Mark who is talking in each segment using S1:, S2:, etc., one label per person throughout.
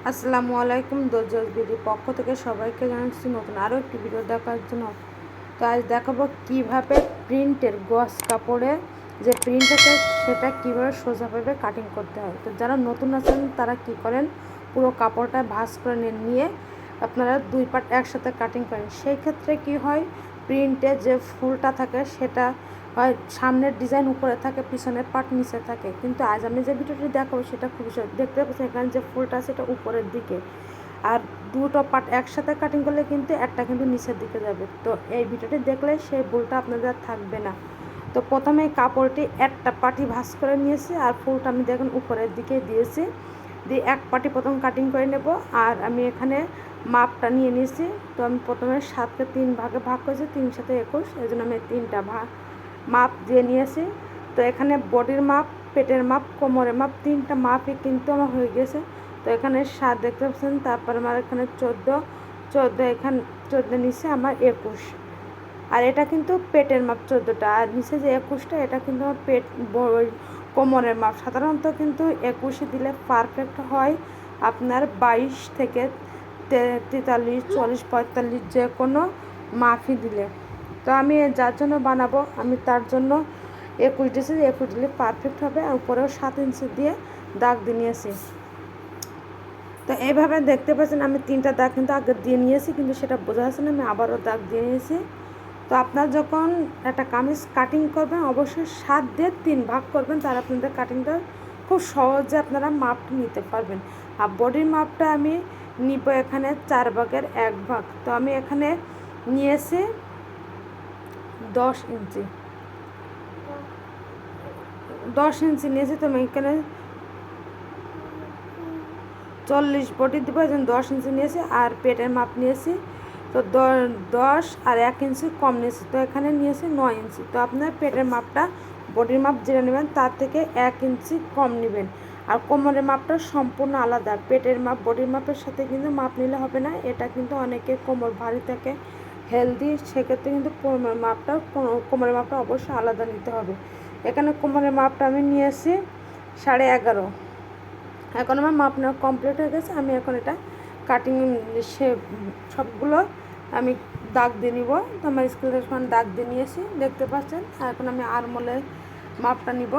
S1: আসসালামু আলাইকুম। দোজস বিডির পক্ষ থেকে সবাইকে জানাচ্ছি নতুন আরও একটি ভিডিও দেখার জন্য। তো আজ দেখাবো কীভাবে প্রিন্টের গজ কাপড়ে যে প্রিন্ট আছে সেটা কীভাবে সোজাভাবে কাটিং করতে হয়। তো যারা নতুন আছেন তারা কি করেন, পুরো কাপড়টা ভাঁজ করে নিয়ে আপনারা দুই পার্ট একসাথে কাটিং করেন। সেই ক্ষেত্রে কি হয়, প্রিন্টে যে ফুলটা থাকে সেটা হয় সামনের ডিজাইন উপরে থাকে, পিছনের পার্ট নিচে থাকে। কিন্তু আজ আমি যে ভিডিওটি দেখাবো সেটা খুব দেখতে পাচ্ছি এখানে যে ফুলটা আছে এটা উপরের দিকে, আর দুটো পার্ট একসাথে কাটিং করলে কিন্তু একটা কিন্তু নিচের দিকে যাবে। তো এই ভিডিওটি দেখলে সেই ভুলটা আপনাদের থাকবে না। তো প্রথমে কাপড়টি একটা পার্টি ভাঁজ করে নিয়েছি, আর ফুলটা আমি দেখুন উপরের দিকে দিয়েছি, দিয়ে এক পার্টি প্রথম কাটিং করে নেব। আর আমি এখানে মাপটা নিয়ে নিয়েছি। তো আমি প্রথমে 7কে 3 ভাগে ভাগ করেছি, 3 7 21, এই জন্য আমি 3টা মাপ দিয়ে নিয়েছি। তো এখানে বডির মাপ, পেটের মাপ, কোমরের মাপ, 3টা মাপই কিন্তু আমার হয়ে গেছে। তো এখানে 7 দেখতে পাচ্ছেন, তারপর আমার এখানে 14 এখানে 14 নিচে আমার 21, আর এটা কিন্তু পেটের মাপ 14টা, আর নিচে যে 21টা এটা কিন্তু আমার কোমরের মাপ। সাধারণত কিন্তু 21 দিলে পারফেক্ট হয় আপনার 22 থেকে 43, 40, 45 যে কোনো মাপই দিলে। তো আমি যার জন্য বানাবো আমি তার জন্য 21 দিয়েছি, 21 দিলে পারফেক্ট হবে। আর উপরেও 7 ইঞ্চি দিয়ে দাগ দিয়ে নিয়েছি। তো এইভাবে দেখতে পাচ্ছেন আমি 3টা দাগ কিন্তু আগে দিয়ে নিয়েছি, কিন্তু সেটা বোঝা যাচ্ছে না, আমি আবারও দাগ দিয়ে নিয়েছি। তো আপনার যখন একটা কামিজ কাটিং করবেন অবশ্যই 7 দিয়ে 3 ভাগ করবেন, তার আপনাদের কাটিংটা খুব সহজে আপনারা মাপটা নিতে পারবেন। আর বডির মাপটা আমি নিব এখানে 4 ভাগের 1 ভাগ। তো আমি এখানে নিয়েছি 10 ইঞ্চি, 10 ইঞ্চি নিয়েছি। তো আমি এখানে 40 বডি দেবো, এই জন্য 10 ইঞ্চি নিয়েছি। আর পেটের মাপ নিয়েছি তো 10 আর 1 ইঞ্চি কম নিয়েছি, তো এখানে নিয়েছি 9 ইঞ্চি। তো আপনার পেটের মাপটা বডির মাপ যেটা নেবেন তার থেকে 1 ইঞ্চি কম নেবেন। আর কোমরের মাপটা সম্পূর্ণ আলাদা। পেটের মাপ বডির মাপের সাথে কিন্তু মাপ নিলে হবে না, এটা কিন্তু অনেকে কোমর ভারী থাকে, হেলদি, সেক্ষেত্রে কিন্তু কোমরের মাপটা অবশ্যই আলাদা নিতে হবে। এখানে কোমরের মাপটা আমি নিয়েছি 11.5। এখন আমার মাপ নেওয়া কমপ্লিট হয়ে গেছে। আমি এখন এটা কাটিং সবগুলো আমি দাগ দিয়ে নিব। তো আমার স্কেলের সমান দাগ দিয়ে নিয়েছি দেখতে পাচ্ছেন। আর এখন আমি আরমোলের মাপটা নিব।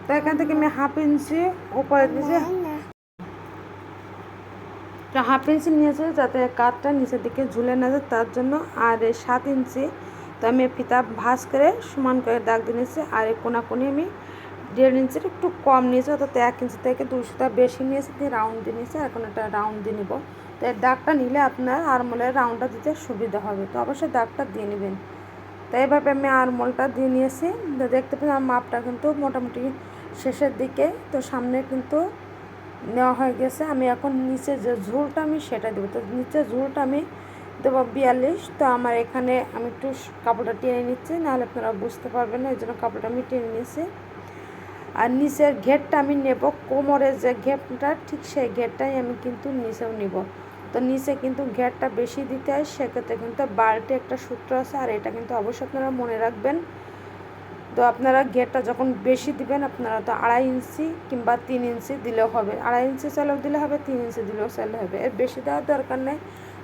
S1: তো এখান থেকে আমি হাফ ইঞ্চি উপরে দিয়েছি, তো হাফ ইঞ্চি নিয়েছি যাতে কাঠটা নিচের দিকে ঝুলে না যায় তার জন্য। আর 7 ইঞ্চি তো আমি ফিতা ভাঁজ করে সমান করে দাগ দিয়ে নিয়েছি। আর এই কোনাকুনি আমি 1.5 ইঞ্চির একটু কম নিয়েছি, অর্থাৎ 1 ইঞ্চি থেকে 2 সুতা বেশি নিয়েছি, দিয়ে রাউন্ড দিয়ে নিয়েছি। এখন এটা রাউন্ড দিয়ে নিব। তো এই দাগটা নিলে আপনার আরমোলের রাউন্ডটা দিতে সুবিধা হবে, তো অবশ্যই দাগটা দিয়ে নেবেন। তো এইভাবে আমি আরমোলটা দিয়ে নিয়েছি। তো দেখতে পাচ্ছি আমার মাপটা কিন্তু মোটামুটি শেষের দিকে, তো সামনে কিন্তু নেওয়া হয়ে গেছে। আমি এখন নিচে যে ঝুলটা আমি সেটা দেবো। তো নিচে ঝুলটা আমি দেবো 42। তো আমার এখানে আমি একটু কাপড়টা টেনে নিচ্ছি, নাহলে আপনারা বুঝতে পারবেন না, এই জন্য কাপড়টা আমি টেনে নিয়েছি। আর নিচের ঘেরটা আমি নেব, কোমরের যে ঘেরটা ঠিক সেই ঘেরটাই আমি কিন্তু নিচেও নিব। তো নিচে কিন্তু ঘেরটা বেশি দিতে হয়, সেক্ষেত্রে কিন্তু বাল্টে একটা সূত্র আছে, আর এটা কিন্তু অবশ্যই আপনারা মনে রাখবেন। তো আপনারা ঘেরটা যখন বেশি দিবেন আপনারা তো 2.5 ইঞ্চি কিংবা 3 ইঞ্চি দিলেও হবে, 2.5 ইঞ্চি চালেও দিলে হবে, 3 ইঞ্চি দিলেও চালে হবে, এর বেশি দেওয়ার দরকার নেই।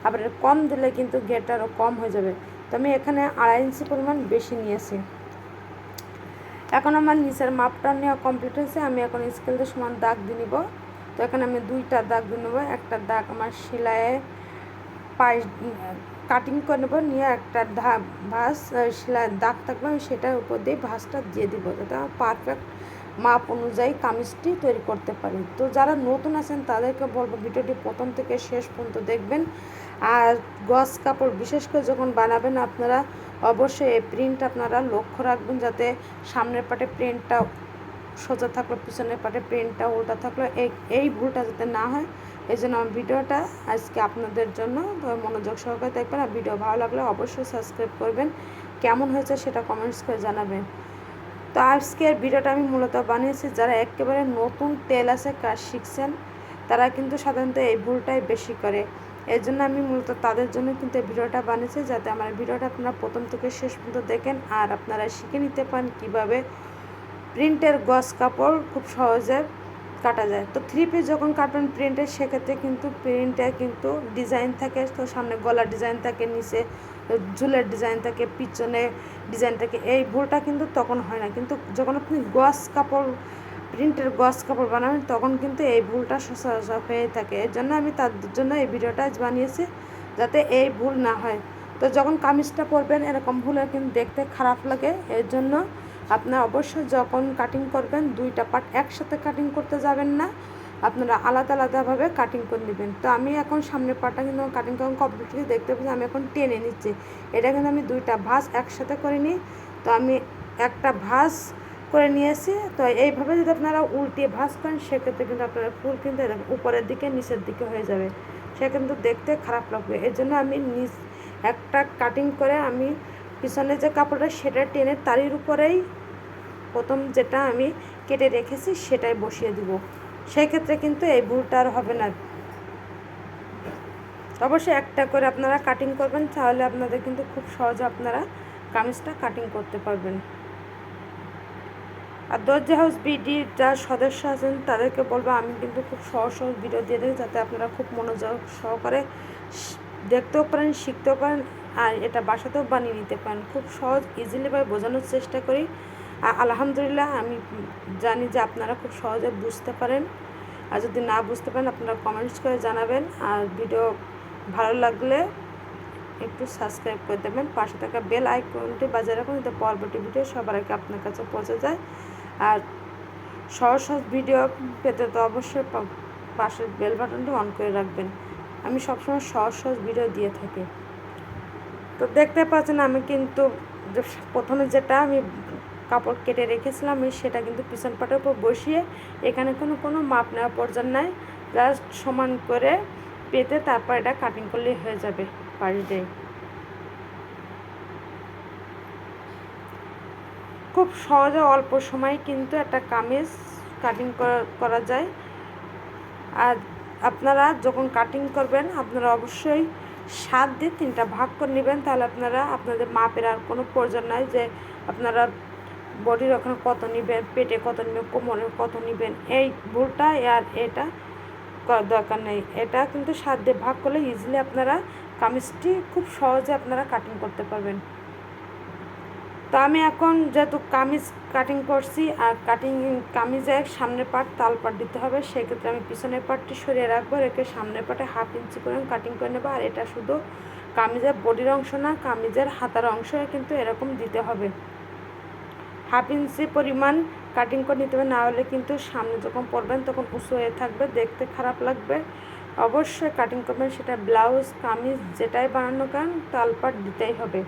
S1: আবার কম দিলে কিন্তু ঘেরটা আরও কম হয়ে যাবে। তো আমি এখানে 2.5 ইঞ্চি পরিমাণ বেশি নিয়েছি। এখন আমার নিচের মাপটা নেওয়া কমপ্লিট হয়েছে। আমি এখন স্কেল দিয়ে সমান দাগ দিয়ে নিব। তো এখানে আমি 2টা দাগ দিয়ে নেবো। একটা দাগ আমার সেলাইয়ে পাশ কাটিং করে নেবো, নিয়ে একটা ভাঁজ সেলাইয়ের দাগ থাকবে আমি সেটার উপর দিয়ে ভাঁজটা দিয়ে দিব, যাতে আমার পারফেক্ট মাপ অনুযায়ী কামিজটি তৈরি করতে পারি। তো যারা নতুন আছেন তাদেরকে বলবো ভিডিওটি প্রথম থেকে শেষ পর্যন্ত দেখবেন। আর গজ কাপড় বিশেষ করে যখন বানাবেন আপনারা অবশ্যই এই প্রিন্ট আপনারা লক্ষ্য রাখবেন, যাতে সামনের পাটে প্রিন্টটা সোজা থাকলো, পিছনের পাটে প্রিন্টটা উল্টা থাকলো, এই ভুলটা যাতে না হয়, এই জন্য আমার ভিডিওটা আজকে আপনাদের জন্য মনোযোগ সহকারে দেখবেন। আর ভিডিও ভালো লাগলে অবশ্যই সাবস্ক্রাইব করবেন, কেমন হয়েছে সেটা কমেন্টস করে জানাবেন। তো আজকের ভিডিওটা আমি মূলত বানিয়েছি যারা একেবারে নতুন তেল আছে কাজ শিখছেন, তারা কিন্তু সাধারণত এই ভুলটাই বেশি করে। এর জন্য আমি মূলত তাদের জন্য কিন্তু এই ভিডিওটা বানিয়েছি, যাতে আমার ভিডিওটা আপনারা প্রথম থেকে শেষ পর্যন্ত দেখেন আর আপনারা শিখে নিতে পারেন কীভাবে প্রিন্টের গজ কাপড় খুব সহজে কাটা যায়। তো 3 পিস যখন কাটবেন প্রিন্টের, সেক্ষেত্রে কিন্তু প্রিন্টে কিন্তু ডিজাইন থাকে, তো সামনে গলার ডিজাইন থাকে, নিচে ঝুলের ডিজাইন থাকে, পিছনে ডিজাইন থাকে। এই ভুলটা কিন্তু তখন হয় না, কিন্তু যখন আপনি গজ কাপড় প্রিন্টের গজ কাপড় বানাবেন তখন কিন্তু এই ভুলটা সচরাচর হয়ে থাকে। এর জন্য আমি তার জন্য এই ভিডিওটা বানিয়েছি, যাতে এই ভুল না হয়। তো যখন কামিজটা পরবেন এরকম ভুলে কিন্তু দেখতে খারাপ লাগে। এর জন্য আপনারা অবশ্যই যখন কাটিং করবেন 2টা পার্ট একসাথে কাটিং করতে যাবেন না, আপনারা আলাদা আলাদাভাবে কাটিং করে নেবেন। তো আমি এখন সামনের পার্টটা কিন্তু কাটিং করা কমপ্লিট করে দেখতে পাচ্ছি আমি এখন টেনে নিচ্ছি। এটা কিন্তু আমি 2টা ভাঁজ একসাথে করে নিই। তো আমি একটা ভাঁজ করে নিয়েছি। তো এইভাবে যদি আপনারা উল্টিয়ে ভাঁজ করেন, সেক্ষেত্রে কিন্তু আপনারা ফুল কিন্তু উপরের দিকে নিচের দিকে হয়ে যাবে, সে কিন্তু দেখতে খারাপ লাগবে। এর জন্য আমি একটা কাটিং করে আমি পিছনে যে কাপড়টা সেটা টেনে তারির উপরেই প্রথম যেটা আমি কেটে রেখেছি সেটাই বসিয়ে দিব। সেই ক্ষেত্রে কিন্তু এই ভুলটা আর হবে না। অবশ্যই একটা করে আপনারা কাটিং করবেন, তাহলে আপনাদের কিন্তু খুব সহজে আপনারা কামিজটা কাটিং করতে পারবেন। আর দরজা হাউস বিডির যারা সদস্য আছেন তাদেরকে বলবো, আমি কিন্তু খুব সহজ সহজ ভিডিও দিয়ে দিই, যাতে আপনারা খুব মনোযোগ সহকারে দেখতেও পারেন, শিখতেও পারেন, আর এটা বাসাতেও বানিয়ে নিতে পারেন। খুব সহজ ইজিলিভাবে বোঝানোর চেষ্টা করি। আর আলহামদুলিল্লাহ আমি জানি যে আপনারা খুব সহজে বুঝতে পারেন। আর যদি না বুঝতে পারেন আপনারা কমেন্টস করে জানাবেন। আর ভিডিও ভালো লাগলে একটু সাবস্ক্রাইব করে দেবেন, পাশে থাকা বেল আইকনটি বাজিয়ে রাখুন, যাতে পরবর্তী ভিডিও সবার আগে আপনার কাছে পৌঁছে যায়। আর সহজ সহজ ভিডিও পেতে তো অবশ্যই পাশের বেল বাটনটি অন করে রাখবেন। আমি সবসময় সহজ সহজ ভিডিও দিয়ে থাকি। তো দেখতে পাচ্ছেন আমি কিন্তু প্রথমে যেটা আমি কাপড় কেটে রেখেছিলাম আমি সেটা কিন্তু পিছন পাটের উপর বসিয়ে, এখানে কোনো মাপ নেওয়ার প্রয়োজন নাই, জাস্ট সমান করে পেতে তারপর এটা কাটিং করলেই হয়ে যাবে পার ডে। খুব সহজে অল্প সময়ে কিন্তু একটা কামিজ কাটিং করা যায়। আর আপনারা যখন কাটিং করবেন আপনারা অবশ্যই 7 দিয়ে 3টা ভাগ করে নেবেন, তাহলে আপনারা আপনাদের মাপের আর কোনো প্রয়োজন নাই যে আপনারা বডির ওখানে কত নেবেন, পেটে কত নেবেন, কোমরে কত নেবেন। এই ভুলটা আর এটা করার দরকার নেই। এটা কিন্তু 7 দিয়ে ভাগ করলে ইজিলি আপনারা কামিজটি খুব সহজে আপনারা কাটিং করতে পারবেন। তো আমি এখন যেহেতু কামিজ কাটিং করছি, আর কামিজের সামনের পার্ট তাল পাট দিতে হবে, সেক্ষেত্রে আমি পিছনের পার্টটি সরিয়ে রাখবো, রেখে সামনের পার্টে 1/2 ইঞ্চি করে কাটিং করে নেবো। আর এটা শুধু কামিজের বডির অংশ না, কামিজের হাতার অংশ কিন্তু এরকম দিতে হবে। 1/2 ইঞ্চি পরিমাণ কাটিং করে নিতে হবে, না হলে কিন্তু সামনে যখন পরবেন তখন উঁচু হয়ে থাকবে, দেখতে খারাপ লাগবে। অবশ্যই কাটিং করবেন, সেটা ব্লাউজ কামিজ যেটাই বানানো কারণ তাল পাট দিতেই হবে।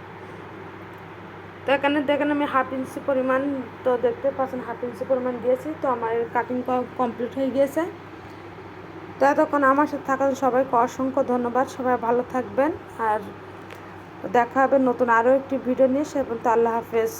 S1: তো এখানে দেখেন আমি 1/2 ইঞ্চি পরিমাণ, তো দেখতে পাচ্ছেন 1/2 ইঞ্চি পরিমাণ দিয়েছি। তো আমার কাটিং কমপ্লিট হয়ে গিয়েছে। তো এতক্ষণ আমার সাথে থাকার সবাইকে অসংখ্য ধন্যবাদ। সবাই ভালো থাকবেন, আর দেখা হবে নতুন আরও একটি ভিডিও নিয়ে। সে পর্যন্ত আল্লাহ হাফেজ।